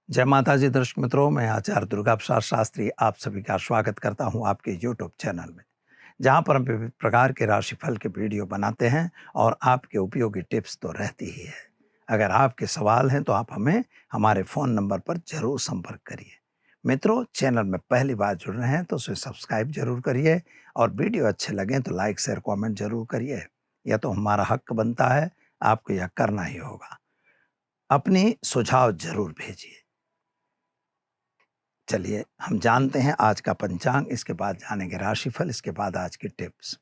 जय माता जी दर्शक मित्रों, मैं आचार्य दुर्गा प्रसाद शास्त्री आप सभी का स्वागत करता हूं आपके यूट्यूब चैनल में, जहां पर हम विभिन्न प्रकार के राशिफल के वीडियो बनाते हैं और आपके उपयोगी टिप्स तो रहती ही है। अगर आपके सवाल हैं तो आप हमें हमारे फ़ोन नंबर पर ज़रूर संपर्क करिए। मित्रों, चैनल में पहली बार जुड़ रहे हैं तो उसे सब्सक्राइब जरूर करिए और वीडियो अच्छे लगें तो लाइक शेयर कॉमेंट जरूर करिए। यह तो हमारा हक बनता है, आपको यह करना ही होगा। अपनी सुझाव जरूर भेजिए। चलिए हम जानते हैं आज का पंचांग, इसके बाद जानेंगे राशिफल, इसके बाद आज की टिप्स।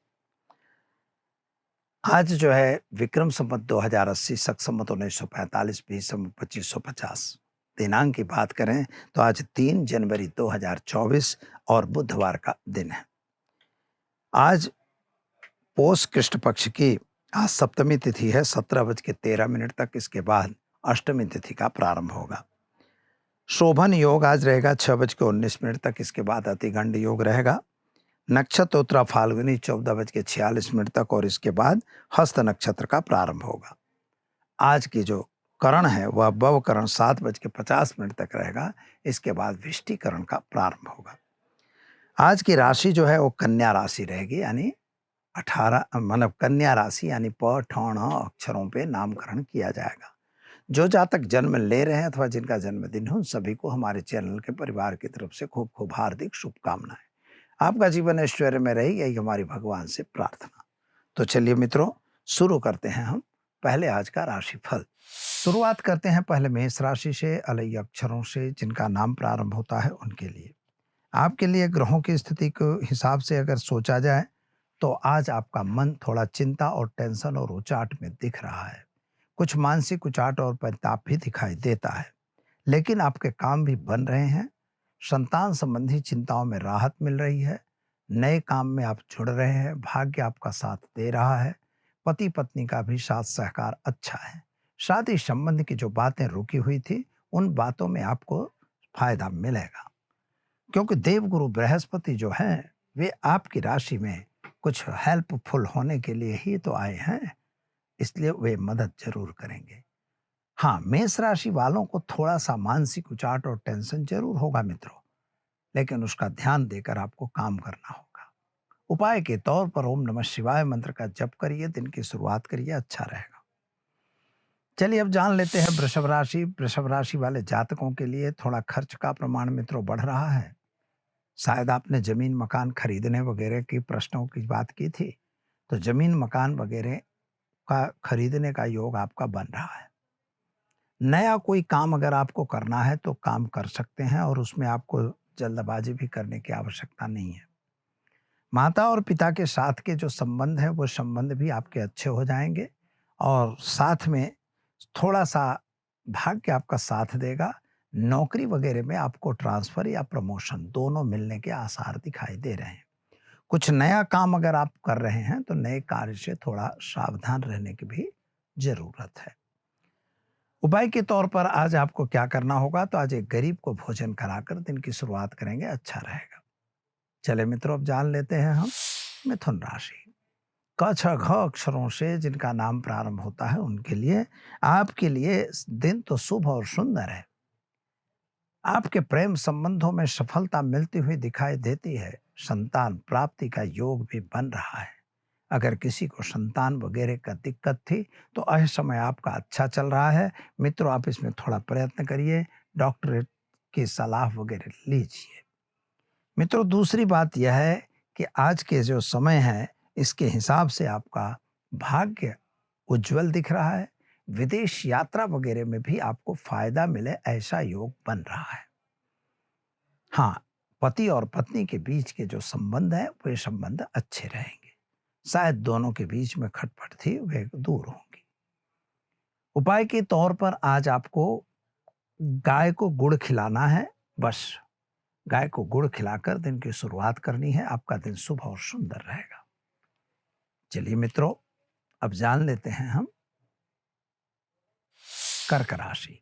आज जो है विक्रम संवत 2080, शक संवत 1945, बी संवत 2550। दिनांक की बात करें तो आज 3 जनवरी 2024 और बुधवार का दिन है। आज पोष कृष्ण पक्ष की आज सप्तमी तिथि है, 17:13 तक। इसके बाद अष्टमी तिथि का प्रारंभ होगा। शोभन योग आज रहेगा 6:19 तक। इसके बाद अतिगंड योग रहेगा। नक्षत्र उत्तरा फाल्गुनी 14:46 तक और इसके बाद हस्त नक्षत्र का प्रारंभ होगा। आज की जो करण है वह भव करण 7:50 तक रहेगा। इसके बाद विष्टि करण का प्रारंभ होगा। आज की राशि जो है वो कन्या राशि रहेगी, यानी 18 मतलब कन्या राशि, यानी प ठ ण अक्षरों पे नामकरण किया जाएगा। जो जातक जन्म ले रहे हैं अथवा जिनका जन्मदिन हो, सभी को हमारे चैनल के परिवार की तरफ से खूब खूब हार्दिक शुभकामनाएं। आपका जीवन ऐश्वर्य में रहे, यही हमारी भगवान से प्रार्थना। तो चलिए मित्रों, शुरू करते हैं हम पहले आज का राशिफल। शुरुआत करते हैं पहले मेष राशि से, अलई अक्षरों से जिनका नाम प्रारंभ होता है उनके लिए। आपके लिए ग्रहों की स्थिति के हिसाब से अगर सोचा जाए तो आज आपका मन थोड़ा चिंता और टेंशन और उचाट में दिख रहा है। कुछ मानसिक उचाट और परिताप भी दिखाई देता है, लेकिन आपके काम भी बन रहे हैं। संतान संबंधी चिंताओं में राहत मिल रही है। नए काम में आप जुड़ रहे हैं, भाग्य आपका साथ दे रहा है। पति पत्नी का भी साथ सहकार अच्छा है। शादी संबंध की जो बातें रुकी हुई थी, उन बातों में आपको फायदा मिलेगा, क्योंकि देवगुरु बृहस्पति जो हैं वे आपकी राशि में कुछ हेल्पफुल होने के लिए ही तो आए हैं, इसलिए वे मदद जरूर करेंगे। हाँ, मेष राशि वालों को थोड़ा सा मानसिक उचाट और टेंशन जरूर होगा मित्रों, लेकिन उसका ध्यान देकर आपको काम करना होगा। उपाय के तौर पर ओम नमः शिवाय मंत्र का जप करिए, दिन की शुरुआत करिए, अच्छा रहेगा। चलिए अब जान लेते हैं वृषभ राशि। वृषभ राशि वाले जातकों के लिए थोड़ा खर्च का प्रमाण मित्रों बढ़ रहा है। शायद आपने जमीन मकान खरीदने वगैरह की प्रश्नों की बात की थी, तो जमीन मकान वगैरह का खरीदने का योग आपका बन रहा है। नया कोई काम अगर आपको करना है तो काम कर सकते हैं और उसमें आपको जल्दबाजी भी करने की आवश्यकता नहीं है। माता और पिता के साथ के जो संबंध है वो संबंध भी आपके अच्छे हो जाएंगे और साथ में थोड़ा सा भाग्य आपका साथ देगा। नौकरी वगैरह में आपको ट्रांसफर या प्रमोशन दोनों मिलने के आसार दिखाई दे रहे हैं। कुछ नया काम अगर आप कर रहे हैं तो नए कार्य से थोड़ा सावधान रहने की भी जरूरत है। उपाय के तौर पर आज आपको क्या करना होगा, तो आज एक गरीब को भोजन कराकर दिन की शुरुआत करेंगे, अच्छा रहेगा। चले मित्रों, अब जान लेते हैं हम मिथुन राशि। क छ घ अक्षरों से जिनका नाम प्रारंभ होता है उनके लिए आपके लिए दिन तो शुभ और सुंदर है। आपके प्रेम संबंधों में सफलता मिलती हुई दिखाई देती है। संतान प्राप्ति का योग भी बन रहा है। अगर किसी को संतान वगैरह का दिक्कत थी तो यह समय आपका अच्छा चल रहा है मित्रों। आप इसमें थोड़ा प्रयत्न करिए, डॉक्टर की सलाह वगैरह लीजिए। मित्रों, दूसरी बात यह है कि आज के जो समय है इसके हिसाब से आपका भाग्य उज्जवल दिख रहा है। विदेश यात्रा वगैरह में भी आपको फायदा मिले ऐसा योग बन रहा है। हाँ, पति और पत्नी के बीच के जो संबंध है वे संबंध अच्छे रहेंगे। शायद दोनों के बीच में खटपट थी वे दूर होंगी। उपाय के तौर पर आज आपको गाय को गुड़ खिलाना है। बस गाय को गुड़ खिलाकर दिन की शुरुआत करनी है, आपका दिन शुभ और सुंदर रहेगा। चलिए मित्रों, अब जान लेते हैं हम कर्क राशि।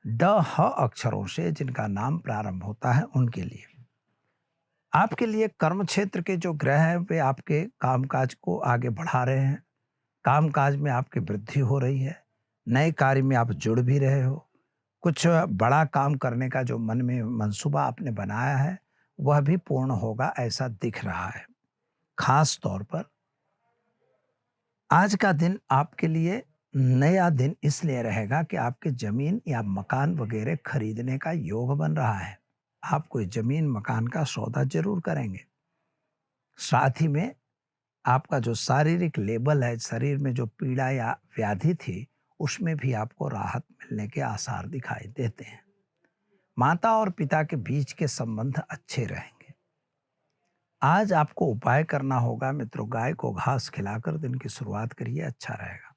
ड ह अक्षरों से जिनका नाम प्रारंभ होता है उनके लिए आपके लिए कर्म क्षेत्र के जो ग्रह हैं वे आपके कामकाज को आगे बढ़ा रहे हैं। कामकाज में आपकी वृद्धि हो रही है। नए कार्य में आप जुड़ भी रहे हो। कुछ बड़ा काम करने का जो मन में मंसूबा आपने बनाया है, वह भी पूर्ण होगा ऐसा दिख रहा है। खास तौर पर आज का दिन आपके लिए नया दिन इसलिए रहेगा कि आपके ज़मीन या मकान वगैरह खरीदने का योग बन रहा है। आप कोई ज़मीन मकान का सौदा ज़रूर करेंगे। साथ ही में आपका जो शारीरिक लेबल है, शरीर में जो पीड़ा या व्याधि थी, उसमें भी आपको राहत मिलने के आसार दिखाई देते हैं। माता और पिता के बीच के संबंध अच्छे रहेंगे। आज आपको उपाय करना होगा मित्रों, गाय को घास खिलाकर दिन की शुरुआत करिए, अच्छा रहेगा।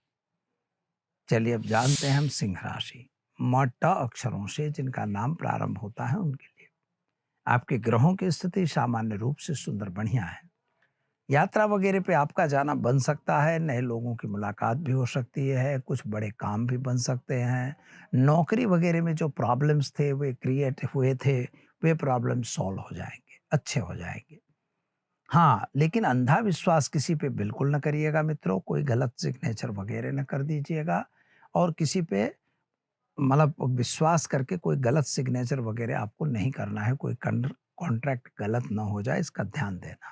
चलिए अब जानते हैं हम सिंह राशि। म ट अक्षरों से जिनका नाम प्रारंभ होता है उनके लिए आपके ग्रहों की स्थिति सामान्य रूप से सुंदर बढ़िया है। यात्रा वगैरह पे आपका जाना बन सकता है, नए लोगों की मुलाकात भी हो सकती है, कुछ बड़े काम भी बन सकते हैं। नौकरी वगैरह में जो प्रॉब्लम्स थे वे क्रिएट हुए थे, वे प्रॉब्लम सॉल्व हो जाएंगे, अच्छे हो जाएंगे। हाँ, लेकिन अंधा विश्वास किसी पे बिल्कुल न करिएगा मित्रों, कोई गलत सिग्नेचर वगैरह न कर दीजिएगा और किसी पे मतलब विश्वास करके कोई गलत सिग्नेचर वगैरह आपको नहीं करना है, कोई कॉन्ट्रैक्ट गलत ना हो जाए, इसका ध्यान देना।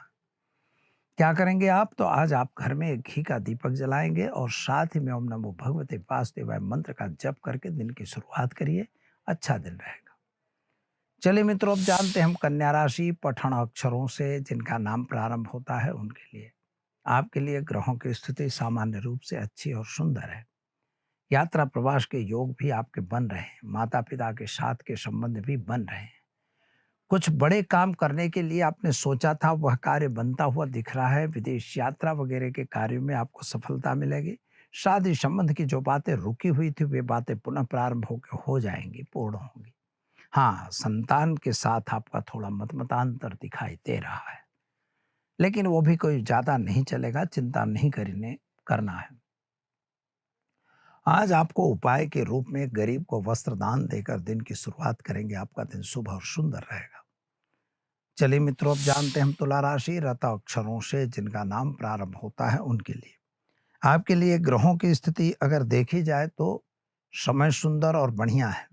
क्या करेंगे आप? तो आज आप घर में एक घी का दीपक जलाएंगे और साथ ही में ओम नमो भगवते वासुदेवाय मंत्र का जप करके दिन की शुरुआत करिए, अच्छा दिन रहेगा। चलिए मित्रों, अब जानते हैं हम कन्या राशि पठन अक्षरों से जिनका नाम प्रारंभ होता है उनके लिए आपके लिए ग्रहों की स्थिति सामान्य रूप से अच्छी और सुंदर है। यात्रा प्रवास के योग भी आपके बन रहे हैं, माता पिता के साथ के संबंध भी बन रहे हैं। कुछ बड़े काम करने के लिए आपने सोचा था, वह कार्य बनता हुआ दिख रहा है। विदेश यात्रा वगैरह के कार्यों में आपको सफलता मिलेगी। शादी संबंध की जो बातें रुकी हुई थी वे बातें पुनः प्रारंभ होकर हो जाएंगी, पूर्ण होंगी। हाँ, संतान के साथ आपका थोड़ा मतमतांतर दिखाई दे रहा है, लेकिन वो भी कोई ज्यादा नहीं चलेगा, चिंता नहीं करना है। आज आपको उपाय के रूप में गरीब को वस्त्र दान देकर दिन की शुरुआत करेंगे, आपका दिन शुभ और सुंदर रहेगा। चलिए मित्रों, अब जानते हैं हम तुला राशि रत अक्षरों से जिनका नाम प्रारंभ होता है उनके लिए आपके लिए ग्रहों की स्थिति अगर देखी जाए तो समय सुंदर और बढ़िया है।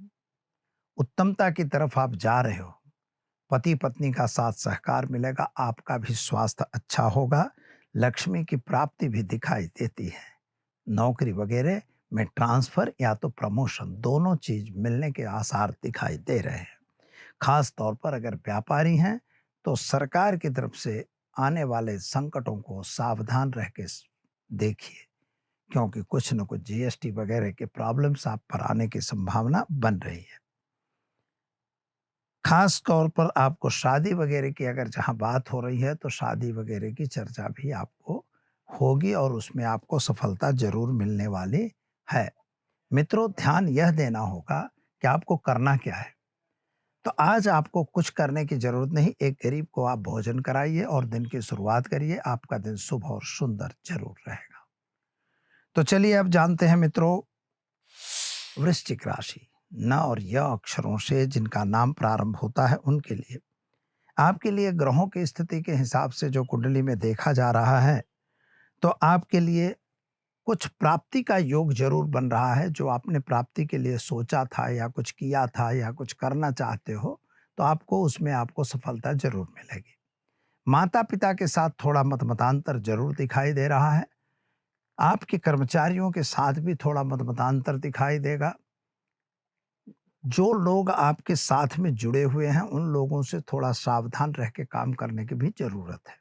उत्तमता की तरफ आप जा रहे हो, पति पत्नी का साथ सहकार मिलेगा, आपका भी स्वास्थ्य अच्छा होगा, लक्ष्मी की प्राप्ति भी दिखाई देती है। नौकरी वगैरह में ट्रांसफर या तो प्रमोशन दोनों चीज मिलने के आसार दिखाई दे रहे हैं। खास तौर पर अगर व्यापारी हैं तो सरकार की तरफ से आने वाले संकटों को सावधान रह के देखिए, क्योंकि कुछ न कुछ जीएसटी वगैरह के प्रॉब्लम्स आप पर आने की संभावना बन रही है। खास तौर पर आपको शादी वगैरह की अगर जहां बात हो रही है तो शादी वगैरह की चर्चा भी आपको होगी और उसमें आपको सफलता जरूर मिलने वाली है। मित्रों, ध्यान यह देना होगा कि आपको करना क्या है। तो आज आपको कुछ करने की जरूरत नहीं, एक गरीब को आप भोजन कराइए और दिन की शुरुआत करिए, आपका दिन शुभ और सुंदर जरूर रहेगा। तो चलिए अब जानते हैं मित्रों वृश्चिक राशि न और य अक्षरों से जिनका नाम प्रारंभ होता है उनके लिए आपके लिए ग्रहों की स्थिति के हिसाब से जो कुंडली में देखा जा रहा है तो आपके लिए कुछ प्राप्ति का योग जरूर बन रहा है। जो आपने प्राप्ति के लिए सोचा था या कुछ किया था या कुछ करना चाहते हो तो आपको उसमें आपको सफलता जरूर मिलेगी। माता पिता के साथ थोड़ा मतमतांतर जरूर दिखाई दे रहा है। आपके कर्मचारियों के साथ भी थोड़ा मतमतांतर दिखाई देगा। जो लोग आपके साथ में जुड़े हुए हैं उन लोगों से थोड़ा सावधान रह के काम करने की भी जरूरत है।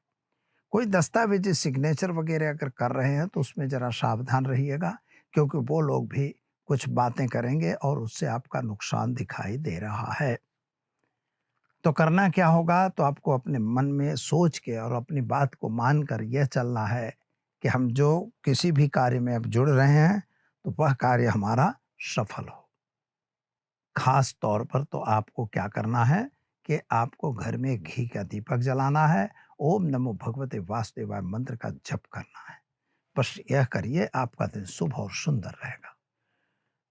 कोई दस्तावेजी सिग्नेचर वगैरह अगर कर रहे हैं तो उसमें जरा सावधान रहिएगा, क्योंकि वो लोग भी कुछ बातें करेंगे और उससे आपका नुकसान दिखाई दे रहा है। तो करना क्या होगा? तो आपको अपने मन में सोच के और अपनी बात को मानकर यह चलना है कि हम जो किसी भी कार्य में अब जुड़ रहे हैं तो वह कार्य हमारा सफल हो। खास तौर पर तो आपको क्या करना है कि आपको घर में घी का दीपक जलाना है, ओम नमो भगवते वासुदेवाय मंत्र का जप करना है। बस यह करिए, आपका दिन शुभ और सुंदर रहेगा।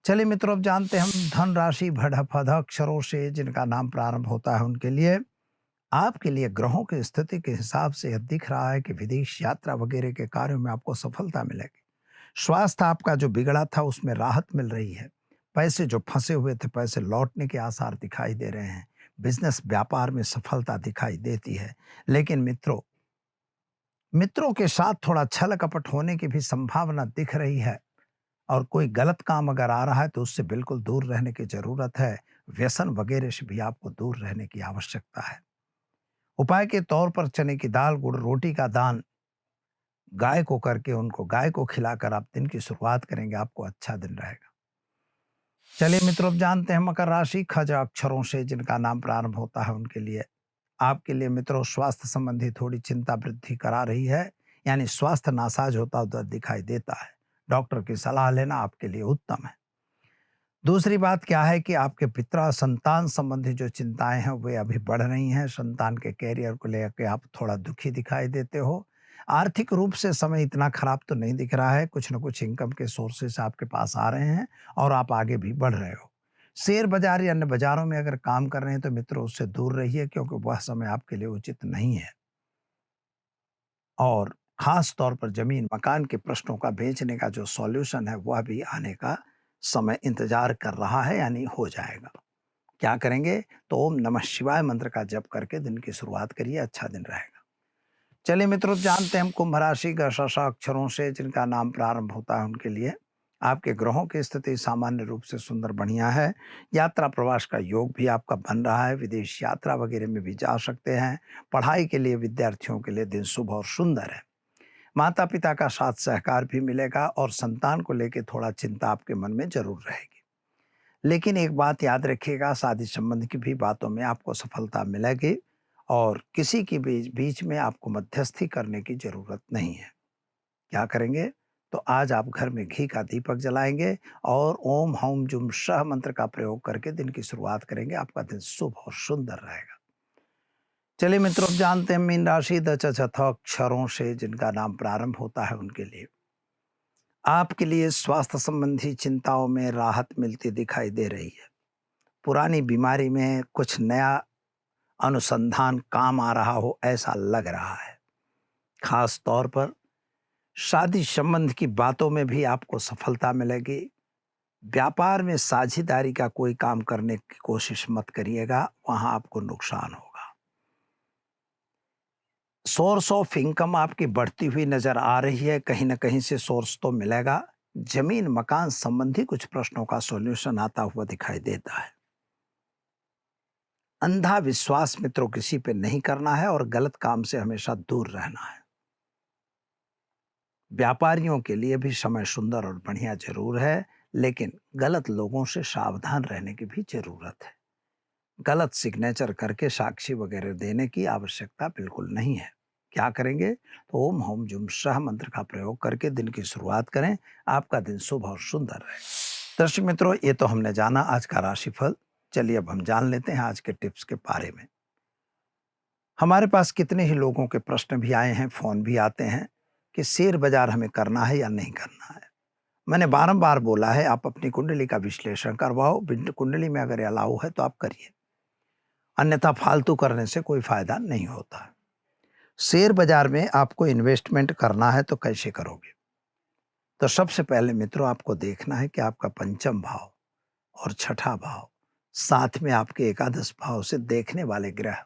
चलिए मित्रों, अब जानते हैं हम धन राशि भड़ अक्षरों से जिनका नाम प्रारंभ होता है उनके लिए आपके लिए ग्रहों की स्थिति के हिसाब से यह दिख रहा है कि विदेश यात्रा वगैरह के कार्यों में आपको सफलता मिलेगी। स्वास्थ्य आपका जो बिगड़ा था उसमें राहत मिल रही है। पैसे जो फंसे हुए थे, पैसे लौटने के आसार दिखाई दे रहे हैं। बिजनेस व्यापार में सफलता दिखाई देती है। लेकिन मित्रों के साथ थोड़ा छल कपट होने की भी संभावना दिख रही है। और कोई गलत काम अगर आ रहा है तो उससे बिल्कुल दूर रहने की जरूरत है। व्यसन वगैरह से भी आपको दूर रहने की आवश्यकता है। उपाय के तौर पर चने की दाल, गुड़, रोटी का दान गाय को करके उनको गाय को खिलाकर आप दिन की शुरुआत करेंगे, आपको अच्छा दिन रहेगा। चलिए मित्रों, अब जानते हैं मकर राशि खज अक्षरों से जिनका नाम प्रारंभ होता है उनके लिए। आपके लिए मित्रों स्वास्थ्य संबंधी थोड़ी चिंता वृद्धि करा रही है, यानी स्वास्थ्य नासाज होता हुआ दिखाई देता है। डॉक्टर की सलाह लेना आपके लिए उत्तम है। दूसरी बात क्या है कि आपके पिता संतान संबंधी जो चिंताएं हैं वे अभी बढ़ रही हैं। संतान के कैरियर को लेकर आप थोड़ा दुखी दिखाई देते हो। आर्थिक रूप से समय इतना खराब तो नहीं दिख रहा है। कुछ न कुछ इनकम के सोर्सेस आपके पास आ रहे हैं और आप आगे भी बढ़ रहे हो। शेयर बाजार या अन्य बाजारों में अगर काम कर रहे हैं तो मित्रों उससे दूर रहिए, क्योंकि वह समय आपके लिए उचित नहीं है। और खास तौर पर जमीन मकान के प्रश्नों का बेचने का जो सॉल्यूशन है वह भी आने का समय इंतजार कर रहा है, यानी हो जाएगा। क्या करेंगे? तो ओम नमः शिवाय मंत्र का जप करके दिन की शुरुआत करिए, अच्छा दिन रहेगा। चलिए मित्रों, जानते हैं हम कुंभ राशि का अक्षरों से जिनका नाम प्रारंभ होता है उनके लिए। आपके ग्रहों की स्थिति सामान्य रूप से सुंदर बढ़िया है। यात्रा प्रवास का योग भी आपका बन रहा है। विदेश यात्रा वगैरह में भी जा सकते हैं। पढ़ाई के लिए विद्यार्थियों के लिए दिन शुभ और सुंदर है। माता पिता का साथ सहकार भी मिलेगा और संतान को लेकर थोड़ा चिंता आपके मन में जरूर रहेगी। लेकिन एक बात याद रखिएगा, शादी संबंध की भी बातों में आपको सफलता मिलेगी और किसी के बीच में आपको मध्यस्थी करने की जरूरत नहीं है। क्या करेंगे? तो आज आप घर में घी का दीपक जलाएंगे और ओम हौम जुम शह मंत्र का प्रयोग करके दिन की शुरुआत करेंगे। आपका दिन शुभ और सुंदर रहेगा। चलिए मित्रों, अब जानते हैं मीन राशि अक्षरों से जिनका नाम प्रारंभ होता है उनके लिए। आपके लिए स्वास्थ्य संबंधी चिंताओं में राहत मिलती दिखाई दे रही है। पुरानी बीमारी में कुछ नया अनुसंधान काम आ रहा हो ऐसा लग रहा है। खास तौर पर शादी संबंध की बातों में भी आपको सफलता मिलेगी। व्यापार में साझेदारी का कोई काम करने की कोशिश मत करिएगा, वहां आपको नुकसान होगा। सोर्स ऑफ इनकम आपकी बढ़ती हुई नजर आ रही है। कहीं ना कहीं से सोर्स तो मिलेगा। जमीन मकान संबंधी कुछ प्रश्नों का सॉल्यूशन आता हुआ दिखाई देता है। अंधा विश्वास मित्रों किसी पे नहीं करना है और गलत काम से हमेशा दूर रहना है। व्यापारियों के लिए भी समय सुंदर और बढ़िया जरूर है, लेकिन गलत लोगों से सावधान रहने की भी जरूरत है। गलत सिग्नेचर करके साक्षी वगैरह देने की आवश्यकता बिल्कुल नहीं है। क्या करेंगे? तो ओम होम जुम शाह मंत्र का प्रयोग करके दिन की शुरुआत करें। आपका दिन शुभ और सुंदर रहे। दर्शक मित्रों, ये तो हमने जाना आज का राशिफल। चलिए अब हम जान लेते हैं आज के टिप्स के बारे में। हमारे पास कितने ही लोगों के प्रश्न भी आए हैं, फोन भी आते हैं कि शेयर बाजार हमें करना है या नहीं करना है। मैंने बारंबार बोला है, आप अपनी कुंडली का विश्लेषण करवाओ। कुंडली में अगर अलाउ है तो आप करिए, अन्यथा फालतू करने से कोई फायदा नहीं होता। शेयर बाजार में आपको इन्वेस्टमेंट करना है तो कैसे करोगे? तो सबसे पहले मित्रों आपको देखना है कि आपका पंचम भाव और छठा भाव, साथ में आपके एकादश भाव से देखने वाले ग्रह,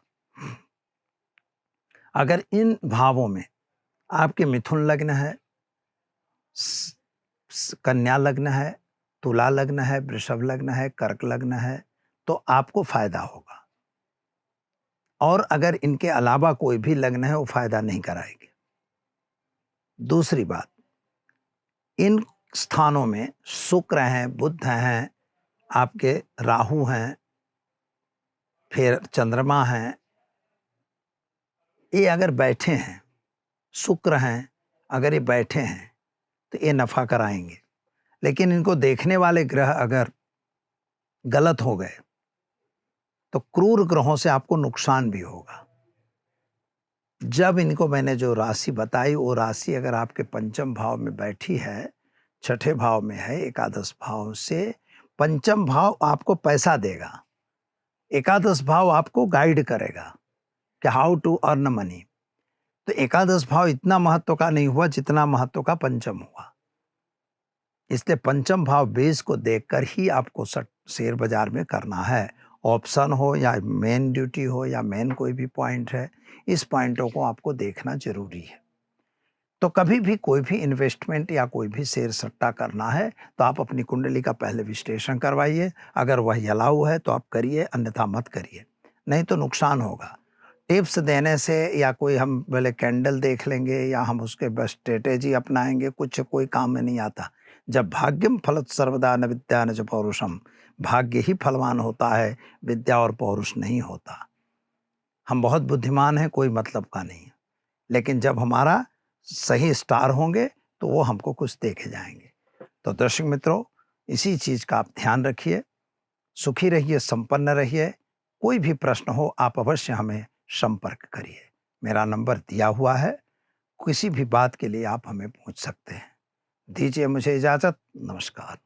अगर इन भावों में आपके मिथुन लग्न है, कन्या लग्न है, तुला लग्न है, वृषभ लग्न है, कर्क लग्न है, तो आपको फायदा होगा। और अगर इनके अलावा कोई भी लग्न है वो फायदा नहीं कराएंगे। दूसरी बात, इन स्थानों में शुक्र हैं, बुध हैं, आपके राहु हैं, फिर चंद्रमा हैं, ये अगर बैठे हैं, शुक्र हैं, अगर ये बैठे हैं तो ये नफा कराएंगे। लेकिन इनको देखने वाले ग्रह अगर गलत हो गए तो क्रूर ग्रहों से आपको नुकसान भी होगा। जब इनको मैंने जो राशि बताई वो राशि अगर आपके पंचम भाव में बैठी है, छठे भाव में है, एकादश भाव से, पंचम भाव आपको पैसा देगा, एकादश भाव आपको गाइड करेगा कि हाउ टू अर्न मनी। तो एकादश भाव इतना महत्व का नहीं हुआ जितना महत्व का पंचम हुआ। इसलिए पंचम भाव बेस को देखकर ही आपको शेयर बाजार में करना है। ऑप्शन हो या मेन ड्यूटी हो या मेन कोई भी पॉइंट है, इस पॉइंटों को आपको देखना जरूरी है। तो कभी भी कोई भी इन्वेस्टमेंट या कोई भी शेयर सट्टा करना है तो आप अपनी कुंडली का पहले विश्लेषण करवाइए। अगर वह अलाउ है तो आप करिए, अन्यथा मत करिए, नहीं तो नुकसान होगा। टिप्स देने से या कोई हम पहले कैंडल देख लेंगे या हम उसके बस स्ट्रेटेजी अपनाएंगे, कुछ कोई काम में नहीं आता। जब भाग्यम फलत सर्वदा न विद्या न च पौरुषम, भाग्य ही फलवान होता है, विद्या और पौरुष नहीं होता। हम बहुत बुद्धिमान हैं, कोई मतलब का नहीं है, लेकिन जब हमारा सही स्टार होंगे तो वो हमको कुछ दे के जाएंगे। तो दर्शक मित्रों, इसी चीज का आप ध्यान रखिए, सुखी रहिए, संपन्न रहिए। कोई भी प्रश्न हो आप अवश्य हमें संपर्क करिए। मेरा नंबर दिया हुआ है, किसी भी बात के लिए आप हमें पूछ सकते हैं। दीजिए मुझे इजाजत। नमस्कार।